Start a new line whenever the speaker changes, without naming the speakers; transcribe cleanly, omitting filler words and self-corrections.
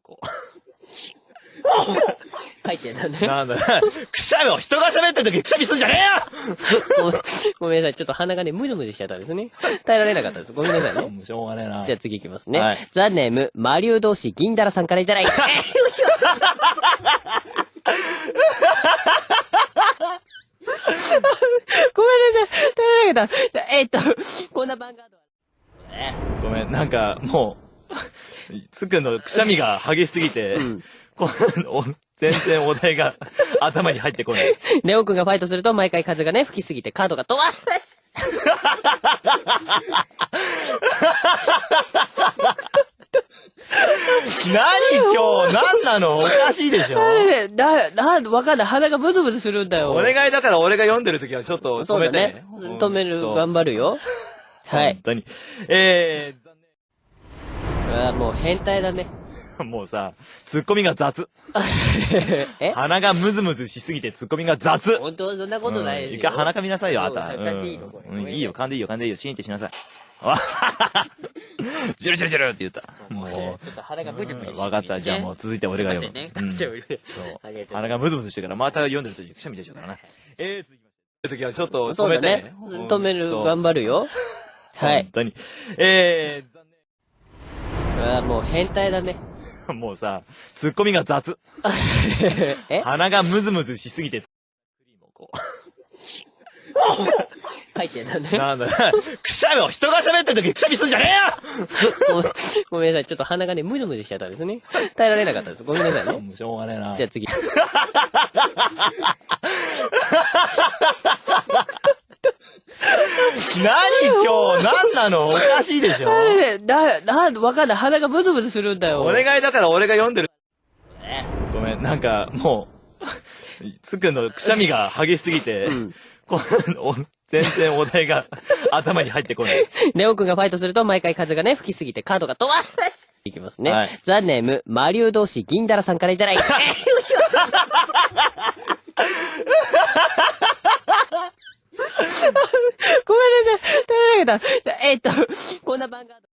こう。
書いてんだね。
なんだ、くしゃみを、人が喋ってる時くしゃみすんじゃねえよ
ごめんなさい。ちょっと鼻がね、ムズムズしちゃったんですね。耐えられなかったです。ごめんなさいね。
しょうがねえな。
じゃあ次行きますね。
はい。
ザネーム、マリュウ同士銀ダラさんからいただいて。ごめんなさい。耐えられなかった。こんな番号
ごめん、なんか、もう、つくんのくしゃみが激しすぎて、全然お題が頭に入ってこない。
ネオくんがファイトすると毎回風がね、吹きすぎてカードが飛ばす。
何今日、何なのおかしいでしょ
わかんない。鼻がブズブズするんだよ。
お願いだから俺が読んでる時はちょっと止めてね。
止める、頑張るよ。はい。
本当に。
もう変態だね。
もうさ、ツッコミが雑。鼻がムズムズしすぎてツッコミが雑。
本当そんなことないですよ。
一回鼻かみなさいよ、あた。
噛んでいいのこれ。
いいよ、噛んでいいよ、噛んでいいよ。チーンってしなさい。ジュルジュルジュルって言った。もう。
ちょっと鼻がブチブチ。
わかった。じゃあもう続いて俺が読む。鼻がムズムズしてからまた読んでるときくしゃみ出ちゃうからな。続きまして。時はちょっと止めてね。
止める、頑張るよ。はい。
本当に。
もう変態だね。
もうさ、ツッコミが雑。鼻がムズムズしすぎて、
書いてんだね。
なんだ、くしゃみを、人が喋ってる時くしゃみすんじゃねえよ
ごめんなさい。ちょっと鼻がね、ムズムズしちゃったんですね。耐えられなかったです。ごめんなさいね。
しょうがねえな。
じゃあ次。
何今日、何なのおかしいでしょ
わかんない。鼻がブズブズするんだよ。
お願いだから俺が読んでる。ごめん、なんか、もう、つくんのくしゃみが激しすぎて、全然お題が頭に入ってこない。
ネオくんがファイトすると毎回風がね、吹きすぎてカードが飛ばす。いきますね。
はい。
ザネーム、マリュウ同士銀ダラさんからいただいて。ごめんなさい。耐えられなかった。こんな番号